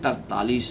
43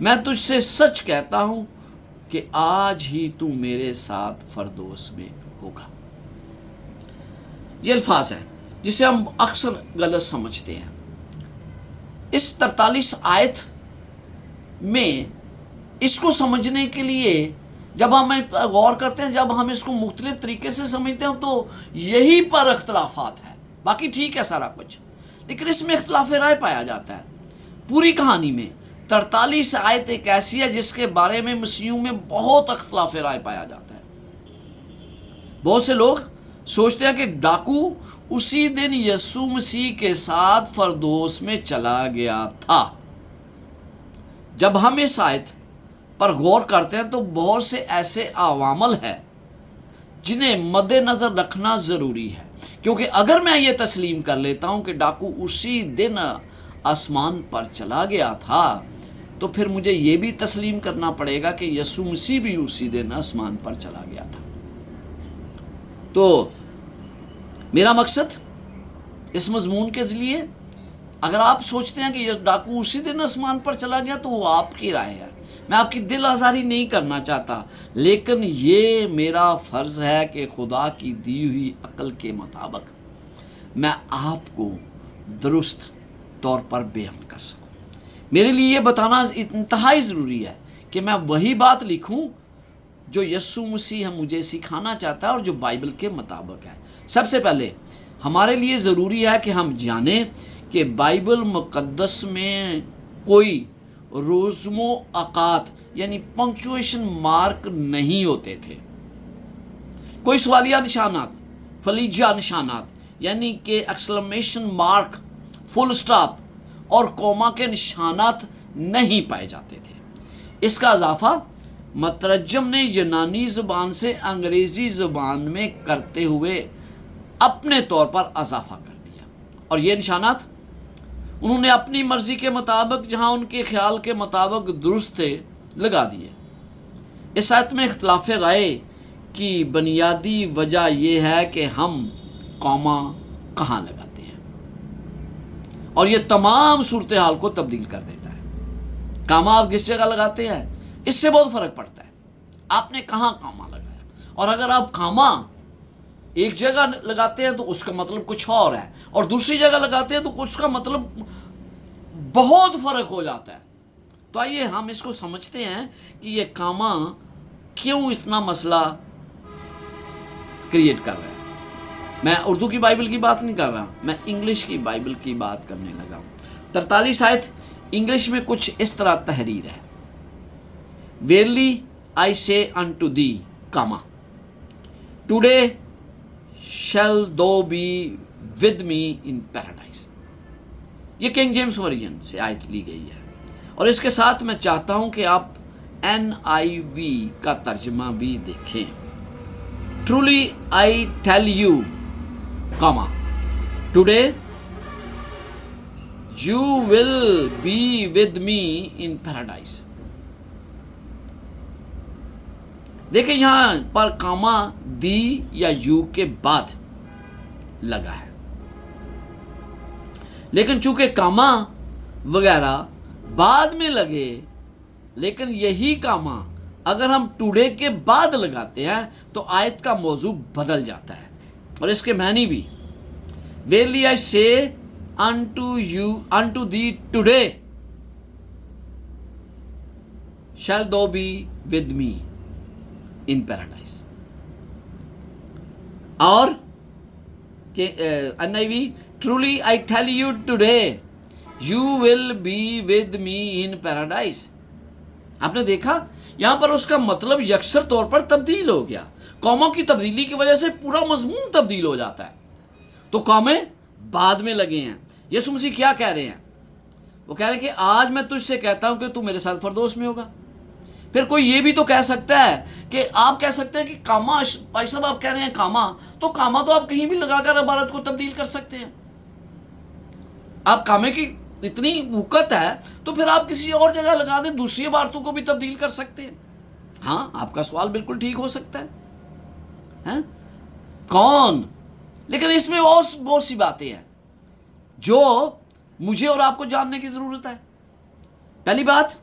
میں تجھ سے سچ کہتا ہوں کہ آج ہی تو میرے ساتھ فردوس میں ہوگا. یہ الفاظ ہیں جسے ہم اکثر غلط سمجھتے ہیں. اس 43 آیت میں اس کو سمجھنے کے لیے جب ہم غور کرتے ہیں، جب ہم اس کو مختلف طریقے سے سمجھتے ہیں، تو یہی پر اختلافات ہے. باقی ٹھیک ہے سارا کچھ، لیکن اس میں اختلاف رائے پایا جاتا ہے. پوری کہانی میں 43 آیت ایک ایسی ہے جس کے بارے میں مسیحیوں میں بہت اختلاف رائے پایا جاتا ہے. بہت سے لوگ سوچتے ہیں کہ ڈاکو اسی دن یسوع مسیح کے ساتھ فردوس میں چلا گیا تھا. جب ہم اس آیت پر غور کرتے ہیں تو بہت سے ایسے عوامل ہیں جنہیں مد نظر رکھنا ضروری ہے، کیونکہ اگر میں یہ تسلیم کر لیتا ہوں کہ ڈاکو اسی دن آسمان پر چلا گیا تھا، تو پھر مجھے یہ بھی تسلیم کرنا پڑے گا کہ یسوع مسیح بھی اسی دن آسمان پر چلا گیا تھا. تو میرا مقصد اس مضمون کے ذریعے، اگر آپ سوچتے ہیں کہ ڈاکو اسی دن آسمان پر چلا گیا تو وہ آپ کی رائے ہے، میں آپ کی دل آزاری نہیں کرنا چاہتا، لیکن یہ میرا فرض ہے کہ خدا کی دی ہوئی عقل کے مطابق میں آپ کو درست طور پر بیان کر سکوں. میرے لیے یہ بتانا انتہائی ضروری ہے کہ میں وہی بات لکھوں جو یسوع مسیح مجھے سکھانا چاہتا ہے اور جو بائبل کے مطابق ہے. سب سے پہلے ہمارے لیے ضروری ہے کہ ہم جانیں کہ بائبل مقدس میں کوئی رسم و اوقات یعنی پنکچویشن مارک نہیں ہوتے تھے. کوئی سوالیہ نشانات، فلیجہ نشانات یعنی کہ ایکسکلیمیشن مارک، فل سٹاپ اور کوما کے نشانات نہیں پائے جاتے تھے. اس کا اضافہ مترجم نے یونانی زبان سے انگریزی زبان میں کرتے ہوئے اپنے طور پر اضافہ کر دیا، اور یہ نشانات انہوں نے اپنی مرضی کے مطابق، جہاں ان کے خیال کے مطابق درست تھے، لگا دیے. اس آیت میں اختلاف رائے کی بنیادی وجہ یہ ہے کہ ہم کوما کہاں لگاتے ہیں، اور یہ تمام صورتحال کو تبدیل کر دیتا ہے. کاما آپ کس جگہ لگاتے ہیں اس سے بہت فرق پڑتا ہے. آپ نے کہاں کاما لگایا، اور اگر آپ کاما ایک جگہ لگاتے ہیں تو اس کا مطلب کچھ اور ہے، اور دوسری جگہ لگاتے ہیں تو اس کا مطلب بہت فرق ہو جاتا ہے. تو آئیے ہم اس کو سمجھتے ہیں کہ یہ کاما کیوں اتنا مسئلہ کریٹ کر رہا ہے. میں اردو کی بائبل کی بات نہیں کر رہا، میں انگلش کی بائبل کی بات کرنے لگا ہوں. 43 آیت انگلش میں کچھ اس طرح تحریر ہے: Verily I say unto thee, comma, today shall thou be with me in paradise. یہ کنگ جیمز ورژن سے آیت لی گئی ہے، اور اس کے ساتھ میں چاہتا ہوں کہ آپ NIV کا ترجمہ بھی دیکھیں. Truly I tell you, comma, today you will be with me in paradise. دیکھیں یہاں پر کاما دی یا یو کے بعد لگا ہے، لیکن چونکہ کاما وغیرہ بعد میں لگے، لیکن یہی کاما اگر ہم ٹوڈے کے بعد لگاتے ہیں تو آیت کا موضوع بدل جاتا ہے، اور اس کے معنی بھی. Verily I say unto thee today shall thou be with me in paradise. اور NIV, truly I tell you today you will be with me in paradise. آپ نے دیکھا یہاں پر اس کا مطلب یکسر طور پر تبدیل ہو گیا. قوموں کی تبدیلی کی وجہ سے پورا مضمون تبدیل ہو جاتا ہے. تو قومیں بعد میں لگے ہیں. یسوع مسیح کیا کہہ رہے ہیں؟ وہ کہہ رہے ہیں کہ آج میں تجھ سے کہتا ہوں کہ تو میرے ساتھ فردوس میں ہوگا. پھر کوئی یہ بھی تو کہہ سکتا ہے کہ آپ کہہ سکتے ہیں کہ کاما، بھائی صاحب آپ کہہ رہے ہیں کاما، تو کاما تو آپ کہیں بھی لگا کر عبارت کو تبدیل کر سکتے ہیں. آپ کامے کی اتنی وقت ہے تو پھر آپ کسی اور جگہ لگا دیں، دوسری عبارتوں کو بھی تبدیل کر سکتے ہیں. ہاں، آپ کا سوال بالکل ٹھیک ہو سکتا ہے. کون؟ لیکن اس میں اور بہت سی باتیں ہیں جو مجھے اور آپ کو جاننے کی ضرورت ہے. پہلی بات،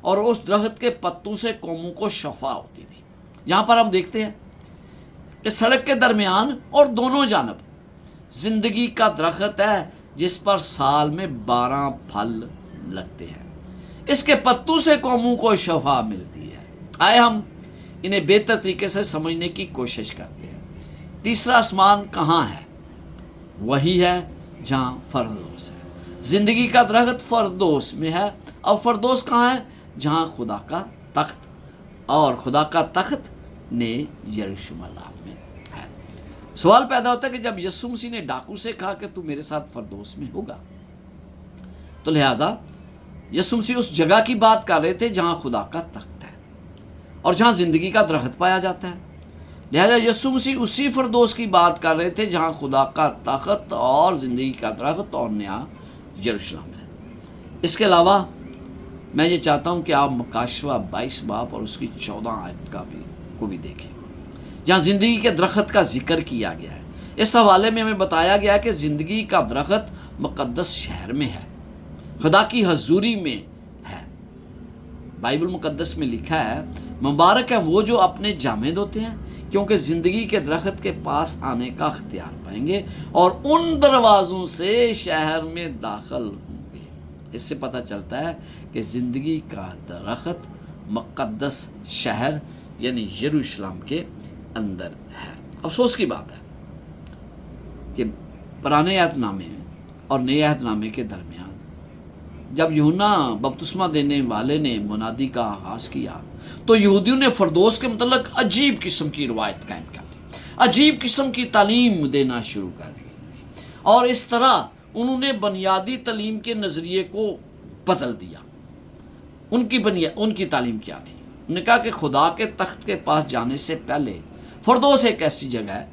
اور اس درخت کے پتوں سے قوموں کو شفا ہوتی تھی۔ یہاں پر ہم دیکھتے ہیں کہ سڑک کے درمیان اور دونوں جانب زندگی کا درخت ہے، جس پر سال میں 12 پھل لگتے ہیں۔ اس کے پتوں سے قوموں کو شفا ملتی ہے۔ آئے ہم انہیں بہتر طریقے سے سمجھنے کی کوشش کرتے ہیں۔ تیسرا آسمان کہاں ہے؟ وہی ہے جہاں فردوس ہے۔ زندگی کا درخت فردوس میں ہے۔ اور فردوس کہاں ہے؟ جہاں خدا کا تخت، اور خدا کا تخت نے یروشلم میں ہے۔ سوال پیدا ہوتا ہے کہ جب یسوع مسیح نے ڈاکو سے کہا کہ تو میرے ساتھ فردوس میں ہوگا، تو لہٰذا یسوع مسیح اس جگہ کی بات کر رہے تھے جہاں خدا کا تخت ہے اور جہاں زندگی کا درخت پایا جاتا ہے۔ لہذا یسوع مسیح اسی فردوس کی بات کر رہے تھے جہاں خدا کا تخت اور زندگی کا درخت اور نیا یروشلم ہے۔ اس کے علاوہ میں یہ چاہتا ہوں کہ آپ مکاشفہ 22 باب اور اس کی 14 آیت کو بھی دیکھیں، جہاں زندگی کے درخت کا ذکر کیا گیا ہے۔ اس حوالے میں ہمیں بتایا گیا ہے کہ زندگی کا درخت مقدس شہر میں ہے، خدا کی حضوری میں ہے۔ بائبل مقدس میں لکھا ہے، مبارک ہیں وہ جو اپنے جامے دھوتے ہیں، کیونکہ زندگی کے درخت کے پاس آنے کا اختیار پائیں گے اور ان دروازوں سے شہر میں داخل ہوں گے۔ اس سے پتہ چلتا ہے کہ زندگی کا درخت مقدس شہر یعنی یروشلم کے اندر ہے۔ افسوس کی بات ہے کہ پرانے عہد نامے اور نئے عہد نامے کے درمیان جب یوحنا بپتسمہ دینے والے نے منادی کا آغاز کیا تو یہودیوں نے فردوس کے متعلق عجیب قسم کی روایت قائم کر لی، عجیب قسم کی تعلیم دینا شروع کر دی، اور اس طرح انہوں نے بنیادی تعلیم کے نظریے کو بدل دیا۔ ان کی تعلیم کیا تھی؟ انہوں نے کہا کہ خدا کے تخت کے پاس جانے سے پہلے فردوس ایک ایسی جگہ ہے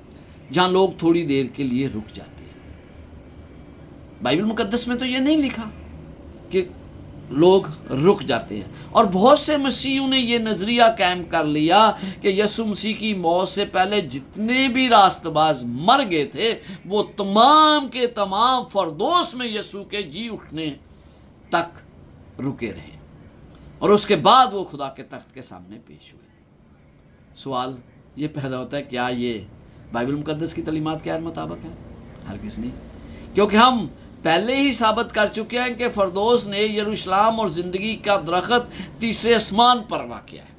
جہاں لوگ تھوڑی دیر کے لیے رک جاتے ہیں۔ بائبل مقدس میں تو یہ نہیں لکھا کہ لوگ رک جاتے ہیں، اور بہت سے مسیحیوں نے یہ نظریہ قائم کر لیا کہ یسوع مسیح کی موت سے پہلے جتنے بھی راست باز مر گئے تھے وہ تمام کے تمام فردوس میں یسوع کے جی اٹھنے تک رکے رہے، اور اس کے بعد وہ خدا کے تخت کے سامنے پیش ہوئے۔ سوال یہ پیدا ہوتا ہے، کیا یہ بائبل مقدس کی تعلیمات کے مطابق ہے؟ ہرگز نہیں، کیونکہ ہم پہلے ہی ثابت کر چکے ہیں کہ فردوس نے یروشلم اور زندگی کا درخت تیسرے آسمان پر واقع ہے۔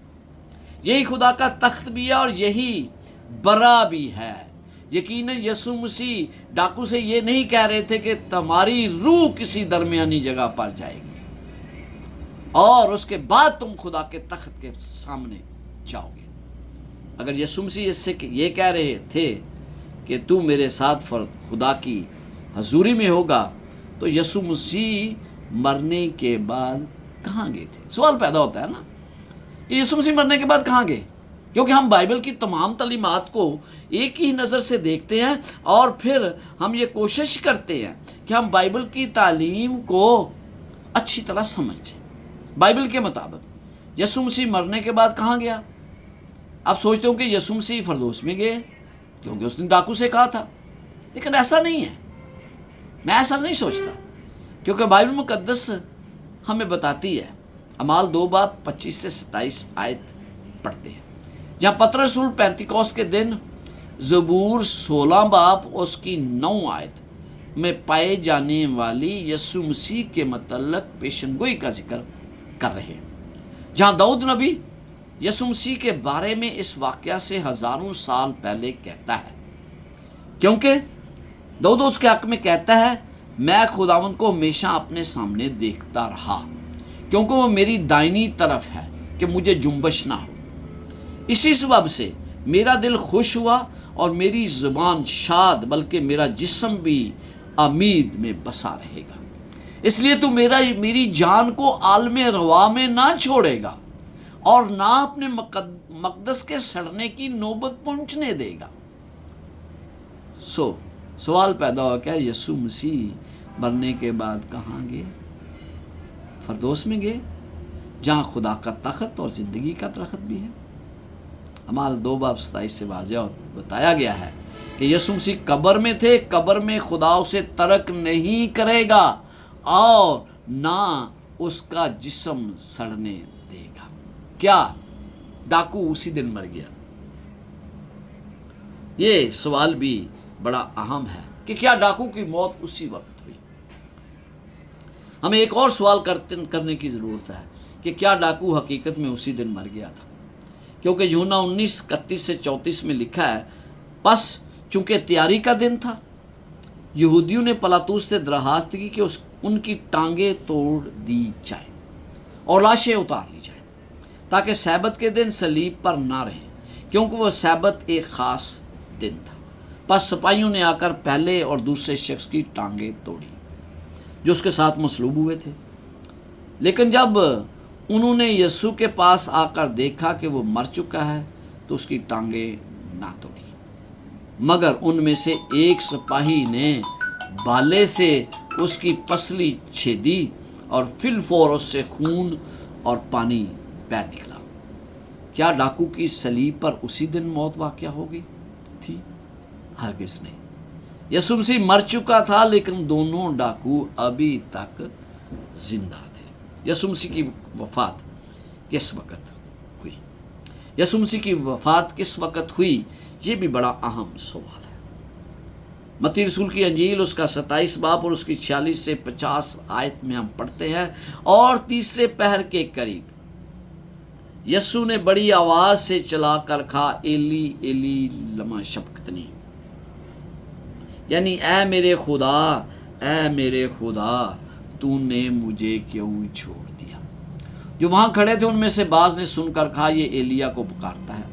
یہی خدا کا تخت بھی ہے اور یہی برا بھی ہے۔ یقیناً یسوع مسیح ڈاکو سے یہ نہیں کہہ رہے تھے کہ تمہاری روح کسی درمیانی جگہ پر جائے گی اور اس کے بعد تم خدا کے تخت کے سامنے جاؤ گے۔ اگر یسوع مسیح اس سے یہ کہہ رہے تھے کہ تو میرے ساتھ خدا کی حضوری میں ہوگا، تو یسوع مسیح مرنے کے بعد کہاں گئے تھے؟ سوال پیدا ہوتا ہے نا کہ یسوع مسیح مرنے کے بعد کہاں گئے؟ کیونکہ ہم بائبل کی تمام تعلیمات کو ایک ہی نظر سے دیکھتے ہیں اور پھر ہم یہ کوشش کرتے ہیں کہ ہم بائبل کی تعلیم کو اچھی طرح سمجھیں۔ بائبل کے مطابق یسوع مسیح مرنے کے بعد کہاں گیا؟ آپ سوچتے ہوں کہ یسوع مسیح فردوس میں گئے کیونکہ اس نے ڈاکو سے کہا تھا، لیکن ایسا نہیں ہے۔ میں ایسا نہیں سوچتا، کیونکہ بائبل مقدس ہمیں بتاتی ہے، اعمال 2 باب 25 سے 27 آیت پڑھتے ہیں، جہاں پترس رسول پینتیکوس کے دن زبور 16 باب اس کی 9 آیت میں پائے جانے والی یسوع مسیح کے متعلق پیشن گوئی کا ذکر کر رہے ہیں، جہاں داؤد نبی یسوع مسیح کے بارے میں اس واقعہ سے ہزاروں سال پہلے کہتا ہے، کیونکہ داؤد اس کے حق میں کہتا ہے، میں خداوند کو ہمیشہ اپنے سامنے دیکھتا رہا کیونکہ وہ میری دائنی طرف ہے کہ مجھے جنبش نہ ہو۔ اسی سبب سے میرا دل خوش ہوا اور میری زبان شاد، بلکہ میرا جسم بھی امید میں بسا رہے گا۔ اس لیے تو میری جان کو عالم روا میں نہ چھوڑے گا اور نہ اپنے مقدس کے سڑنے کی نوبت پہنچنے دے گا۔ سوال پیدا ہوا کہ یسوع مسیح مرنے کے بعد کہاں گئے؟ فردوس میں گئے جہاں خدا کا تخت اور زندگی کا درخت بھی ہے۔ اعمال 2 باب 27 سے واضح اور بتایا گیا ہے کہ یسوع مسیح قبر میں تھے، قبر میں خدا اسے ترک نہیں کرے گا اور نہ اس کا جسم سڑنے دے گا۔ کیا ڈاکو اسی دن مر گیا؟ یہ سوال بھی بڑا اہم ہے کہ کیا ڈاکو کی موت اسی وقت ہوئی؟ ہمیں ایک اور سوال کرنے کی ضرورت ہے کہ کیا ڈاکو حقیقت میں اسی دن مر گیا تھا؟ کیونکہ یوحنا 19:31-34 میں لکھا ہے، پس چونکہ تیاری کا دن تھا، یہودیوں نے پلاطوس سے درخواست کی کہ ان کی ٹانگیں توڑ دی جائیں اور لاشیں اتار لی جائیں تاکہ سبت کے دن صلیب پر نہ رہیں، کیونکہ وہ سبت ایک خاص دن تھا۔ پس سپاہیوں نے آ کر پہلے اور دوسرے شخص کی ٹانگیں توڑی جو اس کے ساتھ مصلوب ہوئے تھے، لیکن جب انہوں نے یسوع کے پاس آ کر دیکھا کہ وہ مر چکا ہے تو اس کی ٹانگیں نہ توڑی، مگر ان میں سے ایک سپاہی نے بالے سے اس کی پسلی چھیدی اور فی الفور اس سے خون اور پانی بہہ نکلا۔ کیا ڈاکو کی صلیب پر اسی دن موت واقع ہو گئی تھی؟ ہرگز نہیں۔ یسوع مسیح مر چکا تھا، لیکن دونوں ڈاکو ابھی تک زندہ تھے۔ یسوع مسیح کی وفات کس وقت ہوئی؟ یسوع مسیح کی وفات کس وقت ہوئی؟ یہ بھی بڑا اہم سوال ہے۔ متی رسول کی انجیل اس کا 27 باب اور اس کی 46 سے 50 آیت میں ہم پڑھتے ہیں، اور تیسرے پہر کے قریب یسوع نے بڑی آواز سے چلا کر کہا، ایلی ایلی لما شبقتنی، یعنی اے میرے خدا تو نے مجھے کیوں چھوڑ دیا؟ جو وہاں کھڑے تھے ان میں سے بعض نے سن کر کہا، یہ ایلیا کو پکارتا ہے۔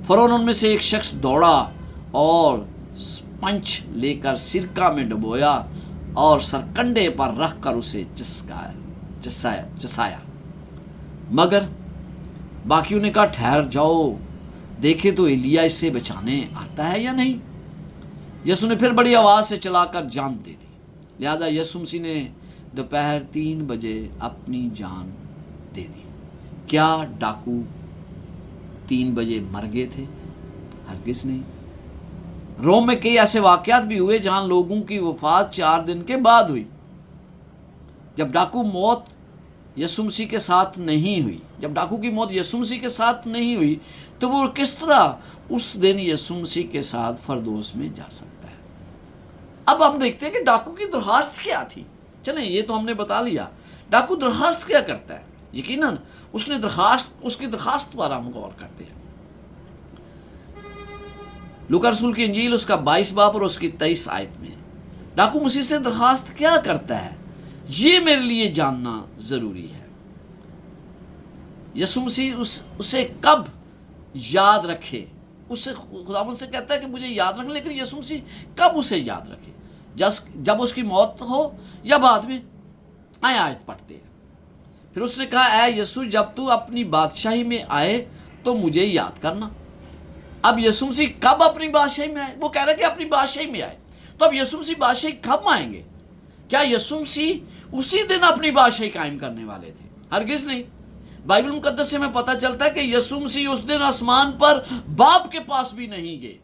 فوراً ان میں سے ایک شخص دوڑا اور پنچ لے کر سرکہ میں ڈبویا اور سرکنڈے پر رکھ کر اسے چسایا، مگر باقیوں نے کہا، ٹھہر جاؤ، دیکھیں تو ایلیا اسے بچانے آتا ہے یا نہیں۔ یسوع نے پھر بڑی آواز سے چلا کر جان دے دی، لہذا یسوع مسیح نے دوپہر 3 بجے اپنی جان دے دی۔ کیا ڈاکو 3 بجے مر گئے تھے؟ ہرگز نہیں۔ روم میں کئی ایسے واقعات بھی ہوئے جہاں لوگوں کی وفات 4 دن کے بعد ہوئی۔ جب ڈاکو موت یسوع مسیح کے ساتھ نہیں ہوئی، جب ڈاکو کی موت یسوع مسیح کے ساتھ نہیں ہوئی، تو وہ کس طرح اس دن یسوع مسیح کے ساتھ فردوس میں جا سکتا ہے؟ اب ہم دیکھتے ہیں کہ ڈاکو کی درخواست کیا تھی۔ چلیں، یہ تو ہم نے بتا لیا ڈاکو درخواست کیا کرتا ہے۔ یقیناً اس کی درخواست پر ہم غور کرتے ہیں۔ لوکا رسول کی انجیل اس کا 22 باب اور اس کی 23 آیت میں ڈاکو مسیح سے درخواست کیا کرتا ہے، یہ میرے لیے جاننا ضروری ہے۔ یسوع مسیح اسے کب یاد رکھے، اسے خداوند سے کہتا ہے کہ مجھے یاد رکھ، لیکن یسوع مسیح کب اسے یاد رکھے؟ جب اس کی موت ہو یا بعد میں؟ آیت پڑھتے ہیں۔ پھر اس نے کہا، اے یسوع، جب تو اپنی بادشاہی میں آئے تو مجھے یاد کرنا۔ اب یسوع مسیح کب اپنی بادشاہی میں آئے؟ وہ کہہ رہے کہ اپنی بادشاہی میں آئے، تو اب یسوع مسیح بادشاہی کب آئیں گے؟ کیا یسوع مسیح اسی دن اپنی بادشاہی قائم کرنے والے تھے؟ ہرگز نہیں۔ بائبل مقدس سے ہمیں پتہ چلتا ہے کہ یسوع مسیح اس دن آسمان پر باپ کے پاس بھی نہیں گئے۔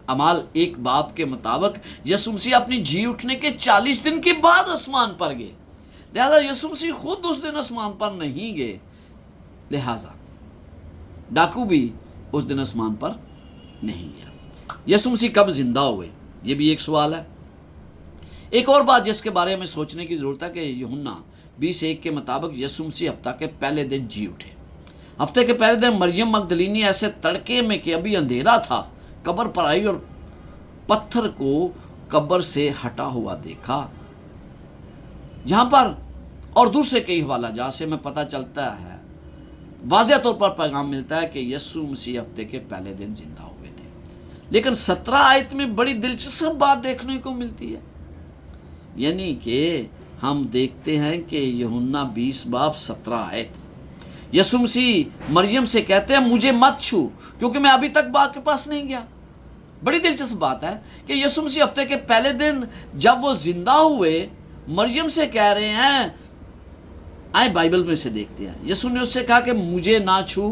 اعمال 1 باب کے مطابق یسوع مسیح اپنی جی اٹھنے کے 40 دن کے بعد آسمان پر گئے، لہذا یسوع مسیح خود اس دن آسمان پر نہیں گئے، لہذا ڈاکو بھی اس دن آسمان پر نہیں گیا۔ یسوع مسیح کب زندہ ہوئے؟ یہ بھی ایک سوال ہے۔ ایک اور بات جس کے بارے میں سوچنے کی ضرورت ہے کہ یوحنا 20:1 کے مطابق یسوع مسیح ہفتہ کے پہلے دن جی اٹھے۔ ہفتے کے پہلے دن مریم مگدلینی ایسے تڑکے میں کہ ابھی اندھیرا تھا قبر پر آئی اور پتھر کو قبر سے ہٹا ہوا دیکھا۔ یہاں پر اور دوسرے کئی حوالہ جات سے ہمیں پتہ چلتا ہے، واضح طور پر پیغام ملتا ہے کہ یسوع مسیح ہفتے کے پہلے دن زندہ ہوئے تھے۔ لیکن 17 آیت میں بڑی دلچسپ بات دیکھنے کو ملتی ہے، یعنی کہ ہم دیکھتے ہیں کہ یوحنا 20 باب 17 آیت یسوع مسیح مریم سے کہتے ہیں، مجھے مت چھو کیونکہ میں ابھی تک باپ کے پاس نہیں گیا۔ بڑی دلچسپ بات ہے کہ یسوع مسیح ہفتے کے پہلے دن جب وہ زندہ ہوئے مریم سے کہہ رہے ہیں، آئے بائبل میں سے دیکھتے ہیں، یسوع نے اس سے کہا کہ مجھے نہ چھو